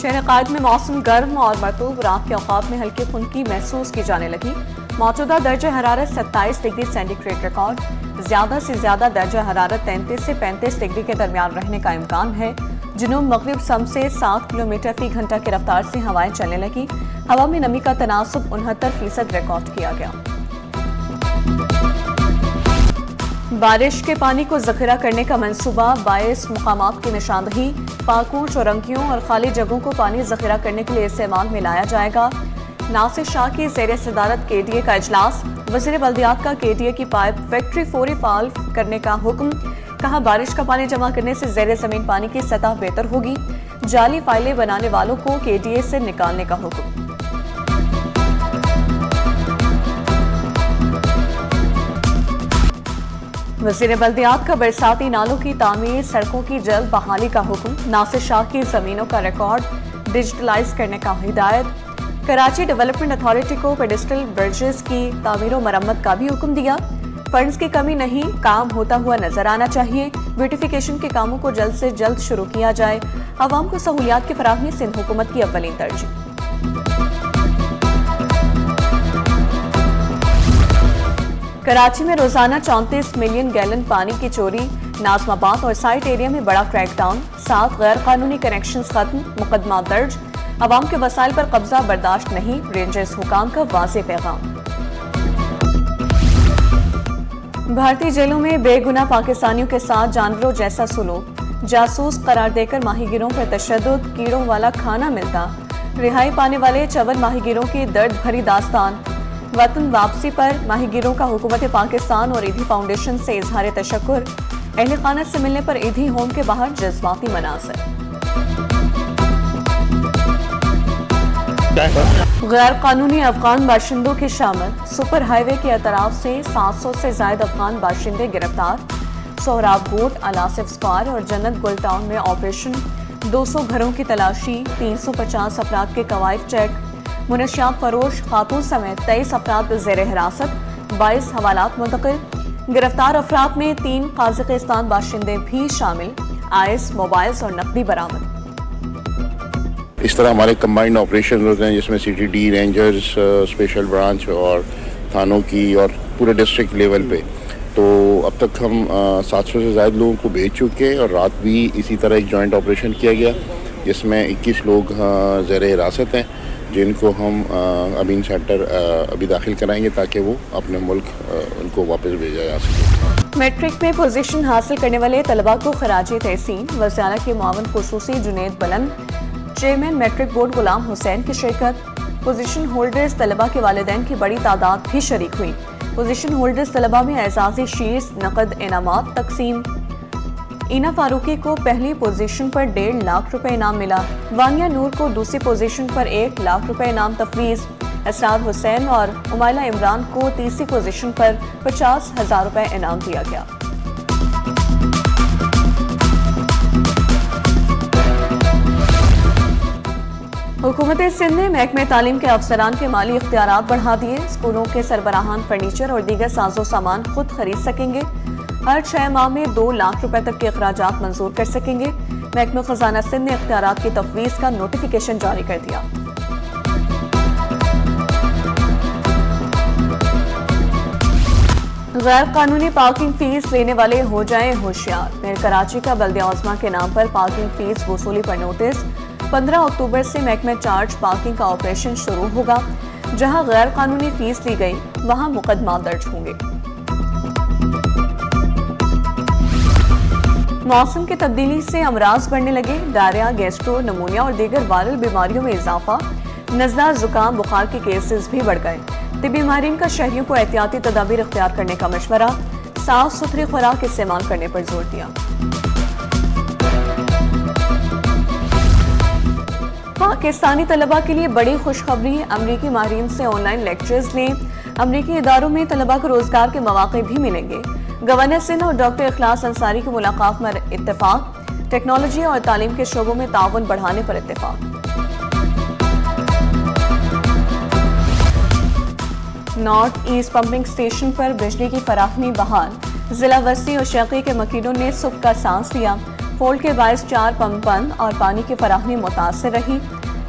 شہر قائد میں موسم گرم اور مرطوب، رات کے اوقات میں ہلکی خنکی محسوس کی جانے لگی۔ موجودہ درجہ حرارت 27 ڈگری سینٹی گریڈ ریکارڈ۔ زیادہ سے زیادہ درجہ حرارت 33 سے 35 ڈگری کے درمیان رہنے کا امکان ہے۔ جنوب مغرب سمت سے 7 کلومیٹر فی گھنٹہ کی رفتار سے ہوائیں چلنے لگی۔ ہوا میں نمی کا تناسب 69% ریکارڈ کیا گیا۔ بارش کے پانی کو ذخیرہ کرنے کا منصوبہ 22 مقامات کی نشاندہی۔ پارکوں، چورنگیوں اور خالی جگہوں کو پانی ذخیرہ کرنے کے لیے استعمال میں لایا جائے گا۔ ناصر شاہ کی زیر صدارت KDA کا اجلاس۔ وزیر بلدیات کا KDA کی پائپ فیکٹری فوری فعال کرنے کا حکم۔ کہا بارش کا پانی جمع کرنے سے زیر زمین پانی کی سطح بہتر ہوگی۔ جعلی فائلیں بنانے والوں کو KDA سے نکالنے کا حکم۔ وزیر بلدیات کا برساتی نالوں کی تعمیر، سڑکوں کی جلد بحالی کا حکم۔ ناصر شاہ کی زمینوں کا ریکارڈ ڈیجیٹلائز کرنے کا ہدایت۔ کراچی ڈیولپمنٹ اتھارٹی کو پیڈسٹل برجز کی تعمیر و مرمت کا بھی حکم دیا۔ فنڈز کی کمی نہیں، کام ہوتا ہوا نظر آنا چاہیے۔ بیوٹیفیکیشن کے کاموں کو جلد سے جلد شروع کیا جائے۔ عوام کو سہولیات کی فراہمی سندھ حکومت کی اولین ترجیح۔ کراچی میں روزانہ 34 ملین گیلن پانی کی چوری۔ ناظم آباد اور سائٹ ایریا میں بڑا کریک ڈاؤن۔ 7 غیر قانونی کنیکشنز ختم، مقدمات درج۔ عوام کے وسائل پر قبضہ برداشت نہیں، رینجرز حکام کا واضح پیغام۔ بھارتی جیلوں میں بے گناہ پاکستانیوں کے ساتھ جانوروں جیسا سلوک۔ جاسوس قرار دے کر ماہی گیروں پر تشدد، کیڑوں والا کھانا ملتا۔ رہائی پانے والے 54 ماہی گیروں کی درد بھری داستان۔ وطن واپسی پر ماہی گیروں کا حکومت پاکستان اور ایدھی فاؤنڈیشن سے اظہار تشکر۔ اہل خانہ سے ملنے پر ایدھی ہوم کے باہر جذباتی مناظر۔ غیر قانونی افغان باشندوں کی شامت۔ سپر ہائی وے کے اطراف سے 700 سے زائد افغان باشندے گرفتار۔ سہراب بوٹ، الاسف سکوائر اور جنت گل ٹاؤن میں آپریشن۔ 200 گھروں کی تلاشی، 350 افراد کے قوائف چیک۔ منشیات فروش خاتون سمیت 23 افراد زیر حراست، 22 حوالات منتقل۔ گرفتار افراد میں 3 قازقستان باشندے بھی شامل۔ آئس، موبائلز اور نقدی برآمد۔ اس طرح ہمارے کمبائنڈ آپریشن ہوتے ہیں جس میں CTD، رینجرز، اسپیشل برانچ اور تھانوں کی اور پورے ڈسٹرکٹ لیول پہ۔ تو اب تک ہم 700 سے زائد لوگوں کو بھیج چکے اور رات بھی اسی طرح ایک جوائنٹ آپریشن کیا گیا جس میں 21 لوگ زیر حراست ہیں جن کو ہم امین سینٹر ابھی داخل کرائیں گے تاکہ وہ اپنے ملک ان کو واپس بھیجا جا سکے۔ میٹرک میں پوزیشن حاصل کرنے والے طلباء کو خراج تحسین۔ وزیر اعلیٰ کے معاون خصوصی جنید بلند، چیئرمین میٹرک بورڈ غلام حسین کی شرکت۔ پوزیشن ہولڈرز طلباء کے والدین کی بڑی تعداد بھی شریک ہوئی۔ پوزیشن ہولڈرز طلباء میں اعزازی شیٹس، نقد انعامات تقسیم۔ اینا فاروقی کو پہلی پوزیشن پر 1.5 لاکھ روپے انعام ملا۔ وانیہ نور کو دوسری پوزیشن پر 1 لاکھ روپے انعام تفویض۔ اسرار حسین اور عمائلہ عمران کو تیسری پوزیشن پر 50,000 روپے انعام دیا گیا۔ حکومت سندھ نے محکمہ تعلیم کے افسران کے مالی اختیارات بڑھا دیے۔ اسکولوں کے سربراہان فرنیچر اور دیگر ساز و سامان خود خرید سکیں گے۔ ہر 6 ماہ میں 2 لاکھ روپے تک کے اخراجات منظور کر سکیں گے۔ محکمہ خزانہ سندھ نے اختیارات کی تفویض کا نوٹیفیکیشن جاری کر دیا۔ غیر قانونی پارکنگ فیس لینے والے ہو جائیں ہوشیار۔ میئر کراچی کا بلدیہ عظمیٰ کے نام پر پارکنگ فیس وصولی پر نوٹس۔ 15 اکتوبر سے محکمہ چارج پارکنگ کا آپریشن شروع ہوگا۔ جہاں غیر قانونی فیس لی گئی وہاں مقدمات درج ہوں گے۔ موسم کی تبدیلی سے امراض بڑھنے لگے۔ ڈائریا، گیسٹرو، نمونیا اور دیگر وائرل بیماریوں میں اضافہ۔ نزلہ، زکام، بخار کے کیسز بھی بڑھ گئے۔ طبی ماہرین کا شہریوں کو احتیاطی تدابیر اختیار کرنے کا مشورہ۔ صاف ستھری خوراک استعمال کرنے پر زور دیا۔ پاکستانی طلباء کے لیے بڑی خوشخبری۔ امریکی ماہرین سے آن لائن لیکچرز لیں۔ امریکی اداروں میں طلباء کو روزگار کے مواقع بھی ملیں گے۔ گورنر سندھ اور ڈاکٹر اخلاص انصاری کی ملاقات میں اتفاق۔ ٹیکنالوجی اور تعلیم کے شعبوں میں تعاون بڑھانے پر اتفاق۔ نارتھ ایسٹ پمپنگ اسٹیشن پر بجلی کی فراہمی بحال۔ ضلع وسطی اور شرقی کے مکینوں نے صبح کا سانس لیا۔ فولٹ کے باعث 4 پمپ بند اور پانی کی فراہمی متاثر رہی۔